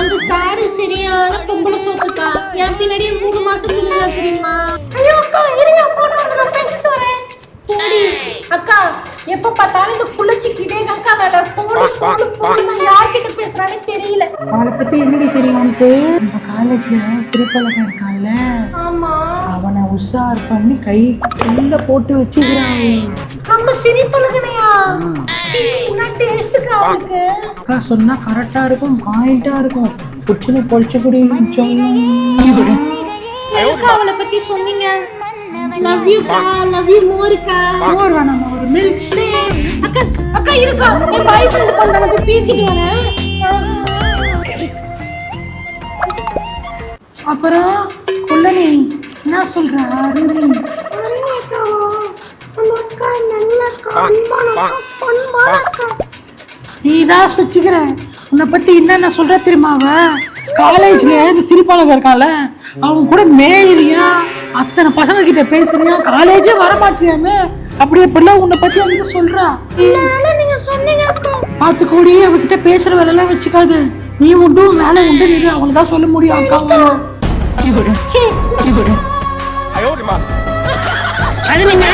அந்த சாரு சரியான பொம்பளை சோத்துக்கா. என் பின்னாடியே 3 மாசம் இருந்தா தெரியுமா? ஐயோ அக்கா இருங்க, போன் வந்து நான் பேசிட்டு வரேன். போடி அக்கா, எப்ப பார்த்தாலும் இந்த குளிச்சிக்கிட்டே அக்கா வேலை. போன் நான் யார்கிட்ட பேசுறானே தெரியல. அவளை பத்தி என்னடி தெரியும் உனக்கு? நம்ம காலேஜ்ல சிரிப்பழகன் இருக்கான்ல, ஆமா, அவனை உஷார் பண்ணி கை உள்ள போட்டு வச்சுக்கிறான். நம்ம சிரிப்பழகனையா? நான் டேஸ்டுக்கா அவனுக்கு அக்கா சொன்னா கரெக்டா இருக்கும், பாயிண்டா இருக்கும். புச்சுன்னு பொழிச்சு குடி. எதுக்கு அவளை பத்தி சொன்னீங்க? லவ் யூ கா, லவ் யூ மோரிகா. மோர் வேணாமா, ஒரு மில்க் ஷேக். அக்கா அக்கா இருக்கா, என் பாய் ஃப்ரெண்ட் பண்றத பேசிட்டு வரேன். அப்புறம் குள்ளனி என்ன சொல்ற? அருணி நீதான் வச்சுக்கிற. உன்னை பத்தி என்னென்ன சொல்ற தெரியுமா? அவ காலேஜ்ல இந்த சிரிப்பாளக இருக்கான்ல, அவன் கூட மேயிறியா, அத்தனை பசங்க கிட்ட பேசுறியா, காலேஜே வர மாட்டியாமே. அப்படி எப்படிலாம் உன்னை பத்தி அவங்க சொல்றா. நீங்க சொன்னீங்க பார்த்து கூடி அவகிட்ட பேசுற வேலை எல்லாம் வச்சுக்காது. நீ உண்டு வேலை உண்டு, நீ அவங்களதான் சொல்ல முடியும். அக்கா அது நீங்க